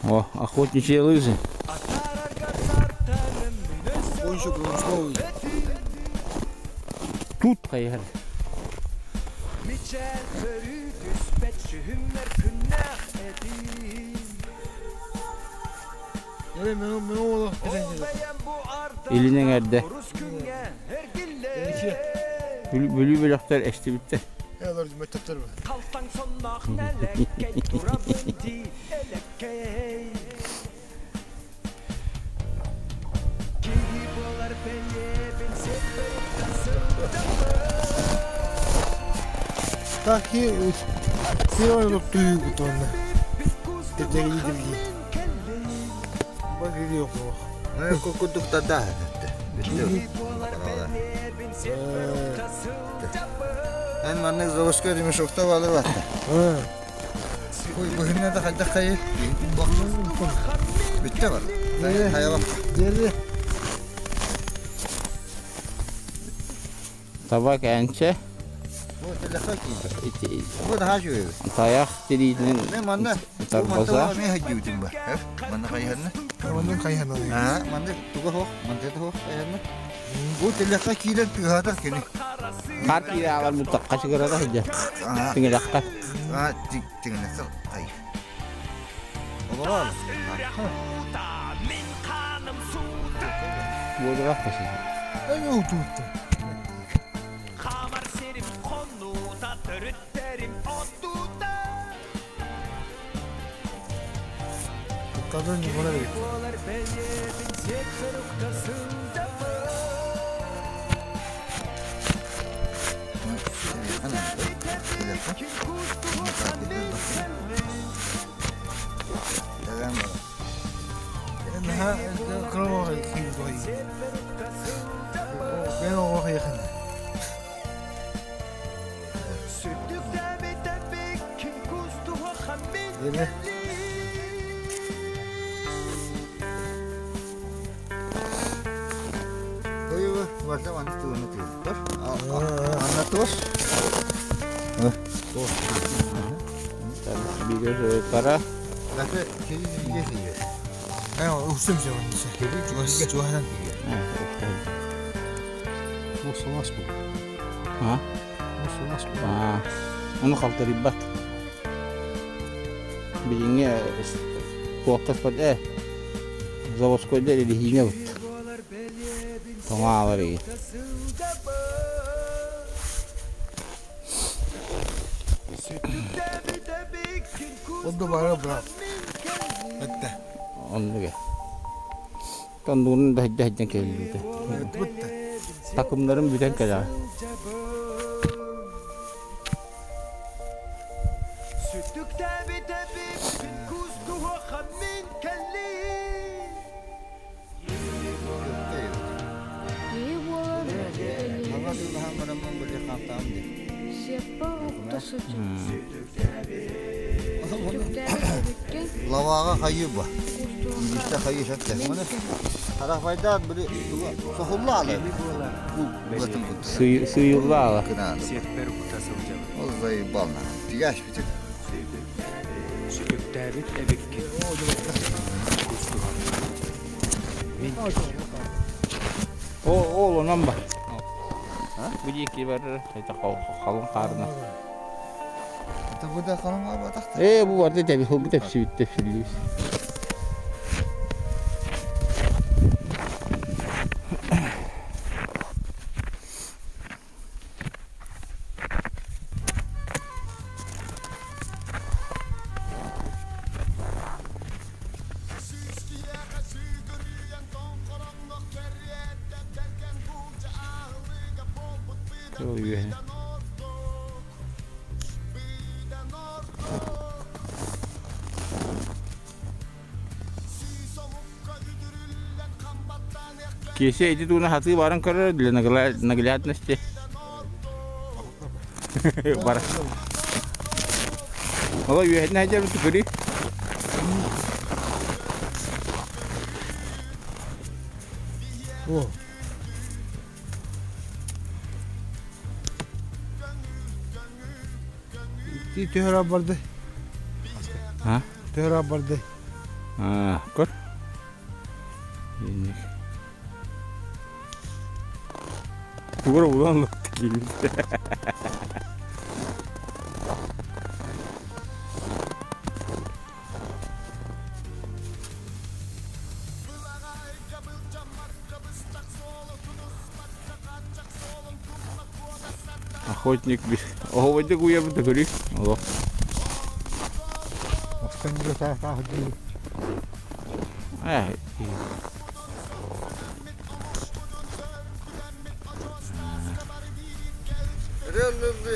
О, охотничьи лыжи. Oyuncak oyuncak. Тут кайгыр. Evet ben oğlu. Elinin erde. İki. Bülü bölükler eşti bitti. Ya da metatlar mı? Tak ki bir oyun tuttuğu bu tonda. Dedeki gidiyor. Bak gidiyor bu. Ne kokuduk da daha etti. Bitti. Ben bana zavuşka demiş okta balı var. Ha. Bu hinne de halde kayı. Bitti var. Kaya bak. Geldi. Tabak ençe. Bu telefon ki. Bu daha şöyle. Tayak diliğinin Ne bana? Bu mantı ne hacıyordun bu? Hep bana kayhanı. Ondan kayhan oluyor. Ha, bana tuga ho, mantı da ho kayhanı. Bu telefon kiler pühada kini. Kart ile alan mutlak kaçı karada hıca. Ha, Tinggal akar. ha, tinggal nasıl kayı. O var. Bu da bak kaçı. Ne oldu tuttu? Kadın bana verir. Ana. Telefon. Devam var. انها كروه يخيل ضوي بينه وهو يخن يلا Koyu varsa anlatıyorsun. Dur. Anlat dur. Bir göz kara. Lafı kedi yiyeceğiz. ايوه وسم جوان جوان جوان وصل وصل Ha? وصل وصل Ha. Onu kaltı ribbat. Bilinge kuaktas pada zavos koyda dedi hinge but. Tamam var iyi. ودو بارا برا بده Onu ge. Kandunun da hıcca hıcca keldi. بده Takımların birden kadar. Siapa waktu sujud? Lavağa kayı bu. İşte kayı şakta. Bunu tarafayda biri sohulla alır. Bu batın kutu. Sıyırlı ala. Kınalı. O zayıf balna. Diyaş bir tık. O oğlundan bak. Ha? Bu iki var. Hayta kalın karnına. Bu da kalın abi atak. Bu vardı tabii. Bu tepsi bitti. Tepsi. Oh iya. Kese itu tuh hati barang kerja di negara nasti. Barang. Oh iya, ini aja betul gede. Oh. ती तेहरा बर्दे हाँ तेहरा birthday Ha, gör. Yeni. Bugün ulandık gibi. Охотник bir. Охотник уявы да говори. Алло. Aslan gibi tahta değil. Rellildi.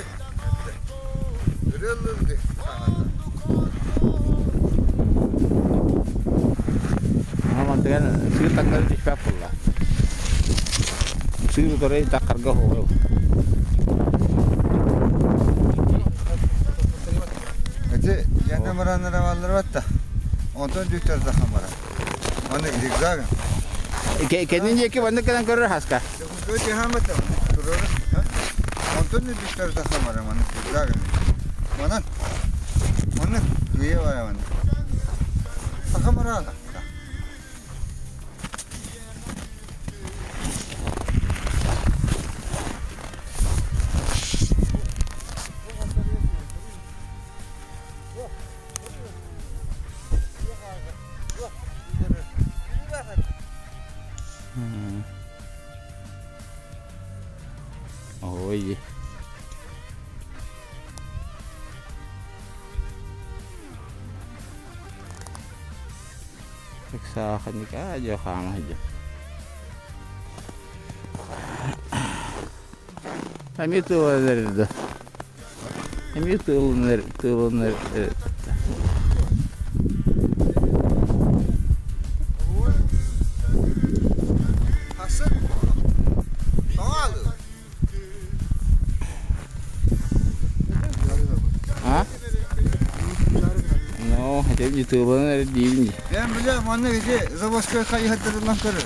Rellildi. Aman dengan sih tanggal di sekolah. Sih tore takar gaho. Ece yanda maranlara vallar vatta. Ondan düktör da kamera. Onu zigzag. Kendince ki bende kadar görür haska. Bu şey hamet. Durur. Ondan düktör da kamera. Onu zigzag. Onu niye var yani? Kamera ala. Oh iya. Seksakan aja kang aja. Kami tuh nerede? Kami tuh nerede? Hasıl. Tamam. Ha? No, hadi YouTube'un nerede değil mi? Ben biliyorum onu gece Zabaskaya kayı hatırlamak kararı.